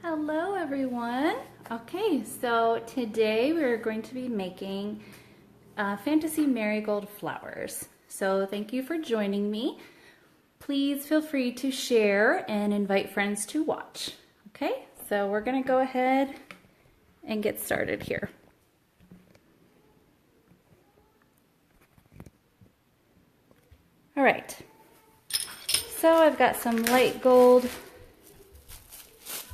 Hello everyone. Okay, so today we're going to be making fantasy marigold flowers. So thank you for joining me. Please feel free to share and invite friends to watch. Okay, so we're going to go ahead and get started here. All right, so I've got some light gold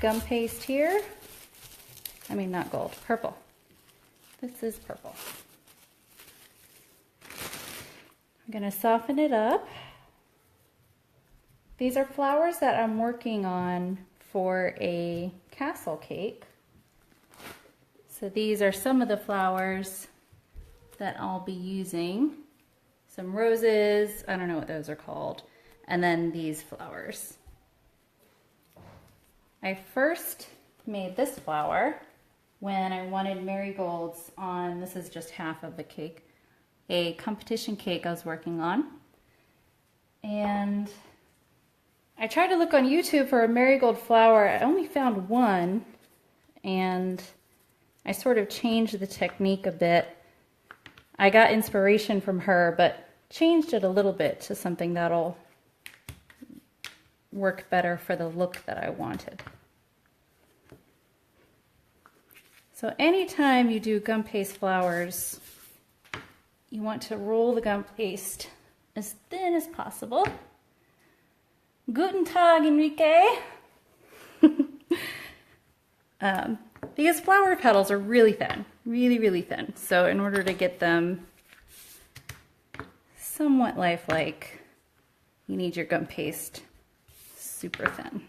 gum paste here. I mean, not gold, purple. This is purple. I'm gonna soften it up. These are flowers that I'm working on for a castle cake. So these are some of the flowers that I'll be using. Some roses, I don't know what those are called, and then these flowers. I first made this flower when I wanted marigolds on, this is just half of the cake, a competition cake I was working on. And I tried to look on YouTube for a marigold flower. I only found one, and I sort of changed the technique a bit. I got inspiration from her, but changed it a little bit to something that'll work better for the look that I wanted. So anytime you do gum paste flowers, you want to roll the gum paste as thin as possible. Guten Tag, Enrique. Because flower petals are really thin, really thin. So in order to get them somewhat lifelike, you need your gum paste super thin.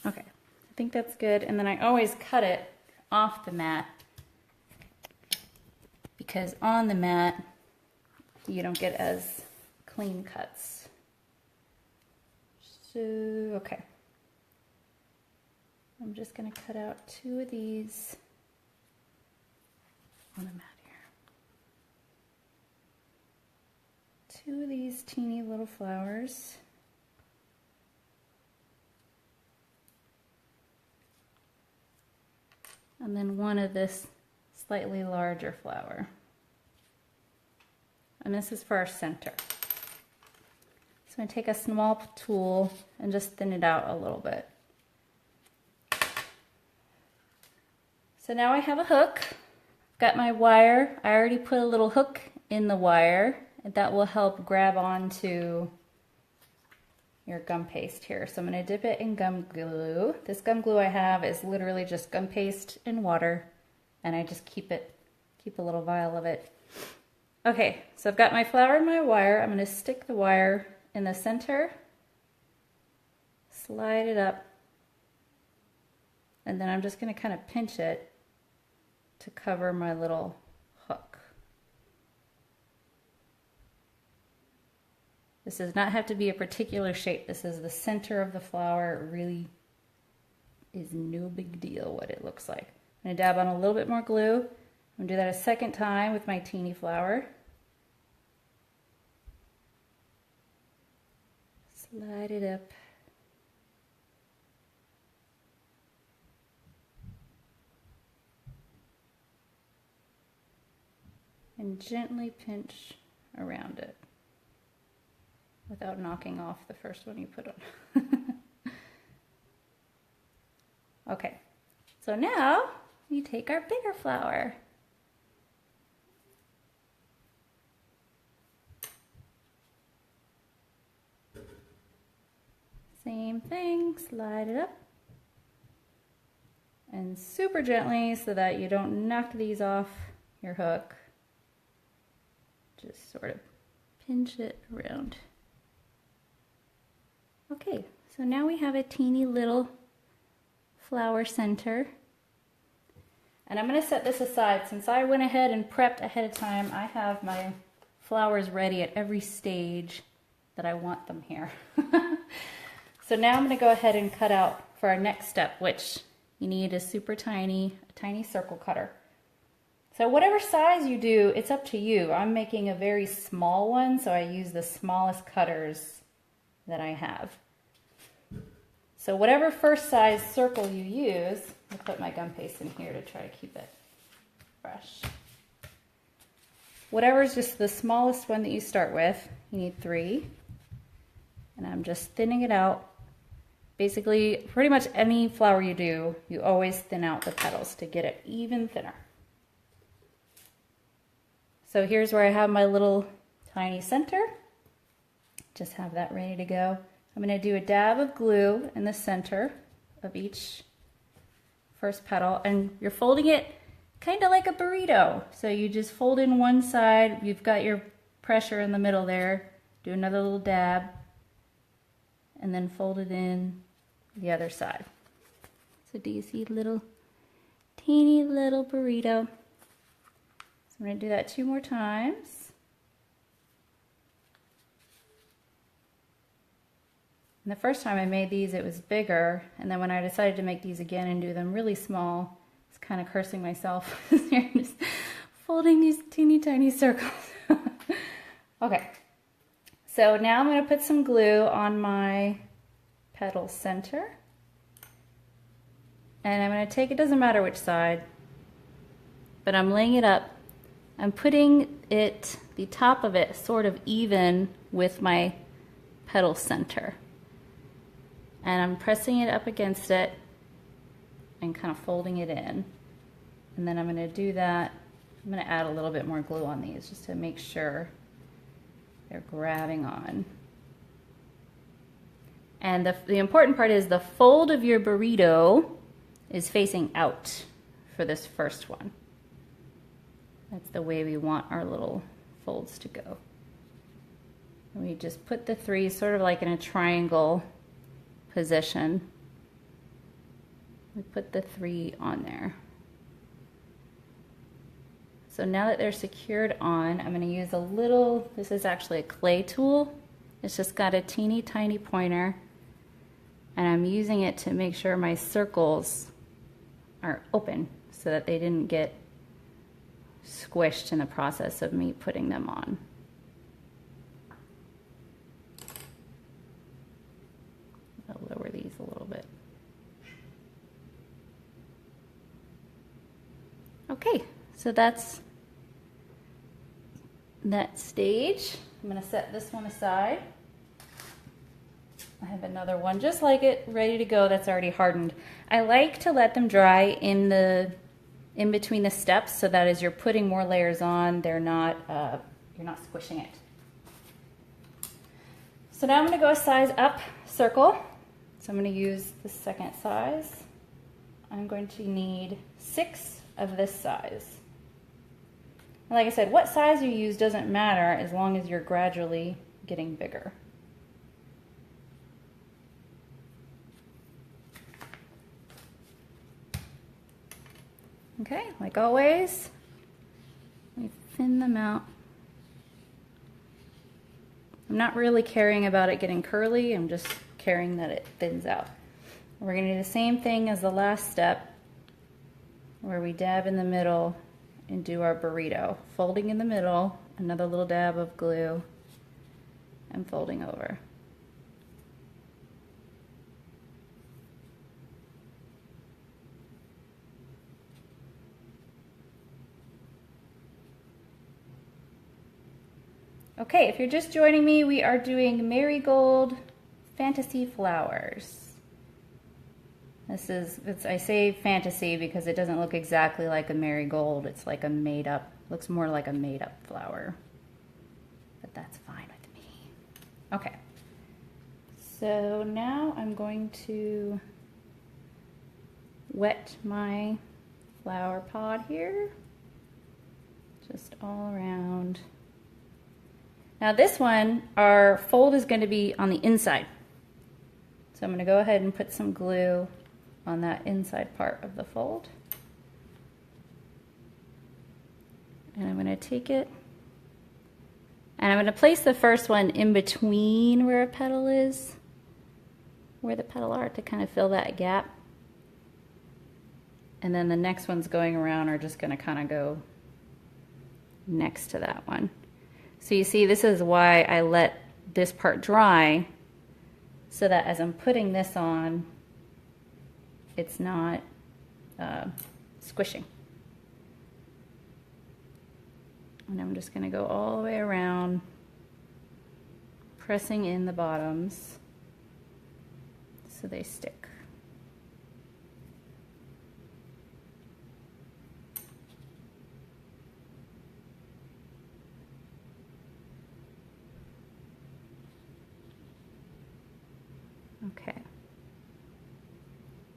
Okay, I think that's good. And then I always cut it off the mat because on the mat you don't get as clean cuts. So, okay. I'm just gonna cut out 2 of these on the mat here. 2 of these teeny little flowers. And then 1 of this slightly larger flower. And this is for our center. So I'm going to take a small tool and just thin it out a little bit. So now I have a hook. Got my wire. I already put a little hook in the wire, and that will help grab onto your gum paste here. So I'm going to dip it in gum glue. This gum glue I have is literally just gum paste and water, and I just keep a little vial of it. Okay, so I've got my flower and my wire. I'm going to stick the wire in the center, slide it up, and then I'm just going to kind of pinch it to cover my little hook. This does not have to be a particular shape. This is the center of the flower. It really is no big deal what it looks like. I'm going to dab on a little bit more glue. I'm going to do that a second time with my teeny flower. Slide it up. And gently pinch around it without knocking off the first one you put on. Okay, so now we take our bigger flower. Same thing, slide it up. And super gently so that you don't knock these off your hook. Just sort of pinch it around. Okay, so now we have a teeny little flower center. And I'm going to set this aside. Since I went ahead and prepped ahead of time, I have my flowers ready at every stage that I want them here. So now I'm going to go ahead and cut out for our next step, which you need a super tiny circle cutter. So whatever size you do, it's up to you. I'm making a very small one, so I use the smallest cutters that I have. So whatever first size circle you use, I'll put my gum paste in here to try to keep it fresh. Whatever is just the smallest one that you start with, you need 3. And I'm just thinning it out. Basically, pretty much any flower you do, you always thin out the petals to get it even thinner. So here's where I have my little tiny center. Just have that ready to go. I'm going to do a dab of glue in the center of each first petal, and you're folding it kind of like a burrito. So you just fold in one side, you've got your pressure in the middle there, do another little dab, and then fold it in the other side. So do you see little, teeny little burrito? So I'm going to do that 2 more times. And the first time I made these, it was bigger, and then when I decided to make these again and do them really small, I was kind of cursing myself. You're just folding these teeny tiny circles. Okay, so now I'm going to put some glue on my petal center, and I'm going to take, it doesn't matter which side, but I'm laying it up. I'm putting it, the top of it, sort of even with my petal center. And I'm pressing it up against it and kind of folding it in. And then I'm going to do that. I'm going to add a little bit more glue on these just to make sure they're grabbing on. And the important part is the fold of your burrito is facing out for this first one. That's the way we want our little folds to go. And we just put the 3 sort of like in a triangle position. We put the 3 on there. So now that they're secured on, I'm going to use a little, this is actually a clay tool. It's just got a teeny tiny pointer, and I'm using it to make sure my circles are open so that they didn't get squished in the process of me putting them on. I'll lower these a little bit. Okay, so that's that stage. I'm going to set this one aside. I have another one just like it, ready to go, that's already hardened. I like to let them dry in between the steps, so that as you're putting more layers on, they're not you're not squishing it. So now I'm going to go a size up circle. So I'm going to use the second size. I'm going to need 6 of this size. And like I said, what size you use doesn't matter as long as you're gradually getting bigger. Okay, like always, we thin them out. I'm not really caring about it getting curly, I'm just caring that it thins out. We're going to do the same thing as the last step, where we dab in the middle and do our burrito. Folding in the middle, another little dab of glue, and folding over. Okay, if you're just joining me, we are doing Marigold Fantasy Flowers. I say fantasy because it doesn't look exactly like a marigold. It's like a made up, looks more like a made up flower. But that's fine with me. Okay, so now I'm going to wet my flower pot here, just all around. Now this one, our fold is going to be on the inside. So I'm going to go ahead and put some glue on that inside part of the fold. And I'm going to take it, and I'm going to place the first one in between where a petal is, where the petal are, to kind of fill that gap. And then the next ones going around are just going to kind of go next to that one. So you see, this is why I let this part dry, so that as I'm putting this on, it's not squishing. And I'm just going to go all the way around, pressing in the bottoms so they stick. Okay.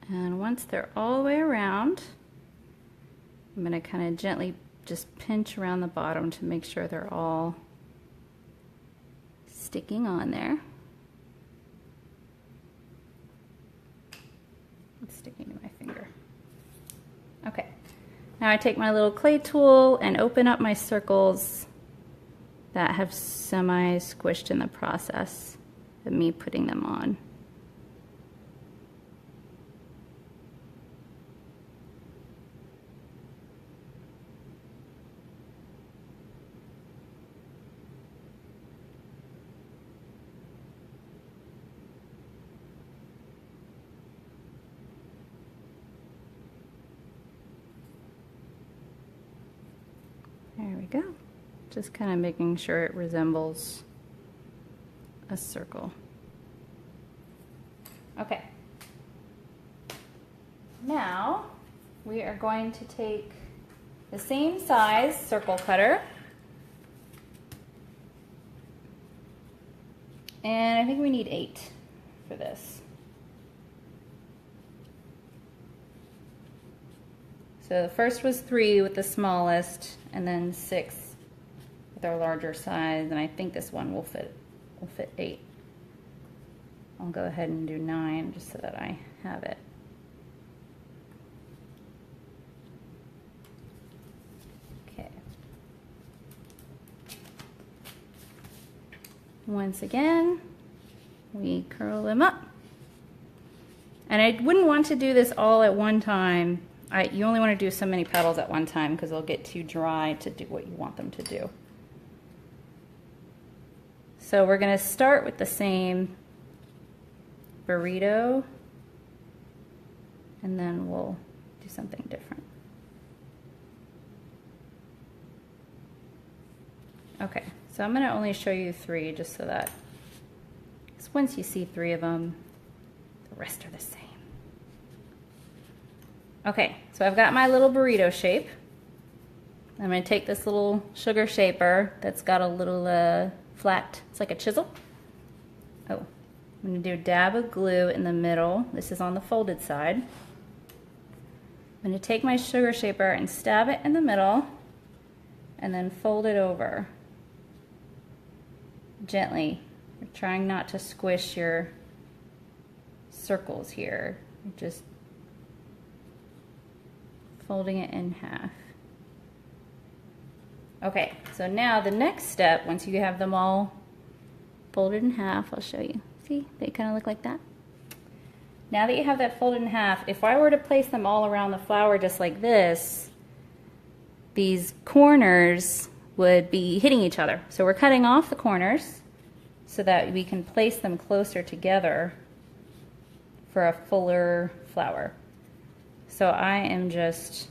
And once they're all the way around, I'm going to kind of gently just pinch around the bottom to make sure they're all sticking on there. It's sticking to my finger. Okay. Now I take my little clay tool and open up my circles that have semi-squished in the process of me putting them on. There we go. Just kind of making sure it resembles a circle. Okay. Now we are going to take the same size circle cutter, and I think we need 8 for this. So the first was 3 with the smallest, and then 6 with our larger size, and I think this one will fit 8. I'll go ahead and do 9 just so that I have it. Okay. Once again, we curl them up. And I wouldn't want to do this all at one time. You only want to do so many petals at one time because they'll get too dry to do what you want them to do. So we're going to start with the same burrito, and then we'll do something different. Okay, so I'm going to only show you 3 just so that, because once you see 3 of them, the rest are the same. Okay, so I've got my little burrito shape. I'm going to take this little sugar shaper that's got a little flat, it's like a chisel. Oh, I'm going to do a dab of glue in the middle. This is on the folded side. I'm going to take my sugar shaper and stab it in the middle and then fold it over gently. You're trying not to squish your circles here. You're just folding it in half. Okay, so now the next step, once you have them all folded in half, I'll show you. See, they kind of look like that. Now that you have that folded in half, if I were to place them all around the flower just like this, these corners would be hitting each other. So we're cutting off the corners so that we can place them closer together for a fuller flower. So I am just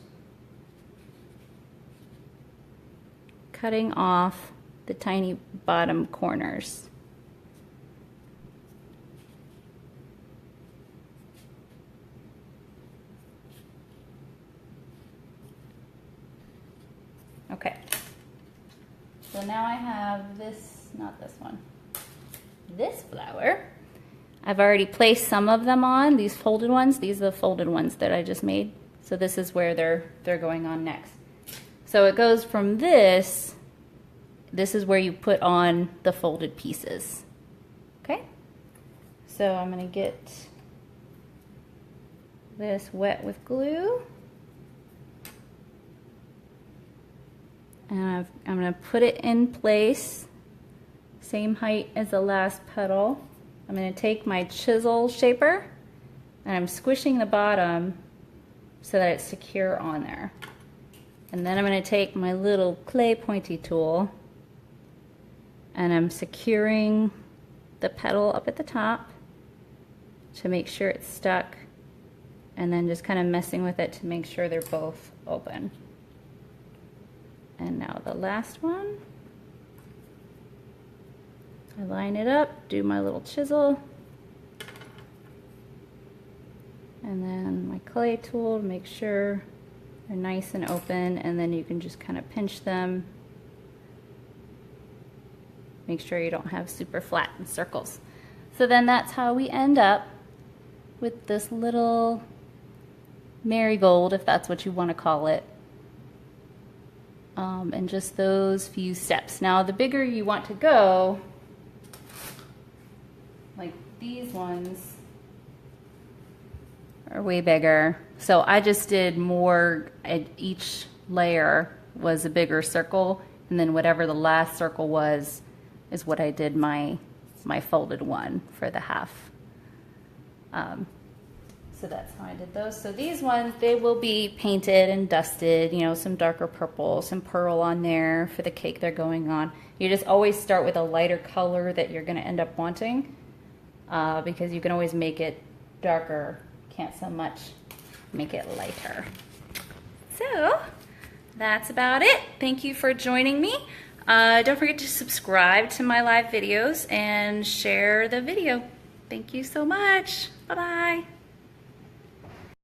cutting off the tiny bottom corners. Okay. So now I have this, not this one, this flower. I've already placed some of them on, these folded ones. These are the folded ones that I just made. So this is where they're going on next. So it goes from this is where you put on the folded pieces. Okay? So I'm gonna get this wet with glue. And I'm gonna put it in place, same height as the last petal. I'm going to take my chisel shaper and I'm squishing the bottom so that it's secure on there. And then I'm going to take my little clay pointy tool and I'm securing the petal up at the top to make sure it's stuck, and then just kind of messing with it to make sure they're both open. And now the last one. I line it up, do my little chisel, and then my clay tool to make sure they're nice and open, and then you can just kind of pinch them. Make sure you don't have super flat circles. So then that's how we end up with this little marigold, if that's what you want to call it. And just those few steps. Now the bigger you want to go, like these ones are way bigger. So I just did more, each layer was a bigger circle, and then whatever the last circle was is what I did my folded one for the half. So that's how I did those. So these ones, they will be painted and dusted, you know, some darker purple, some pearl on there for the cake they're going on. You just always start with a lighter color that you're going to end up wanting, because you can always make it darker. Can't so much make it lighter. So that's about it. Thank you for joining me. Don't forget to subscribe to my live videos and share the video. Thank you so much. Bye-bye.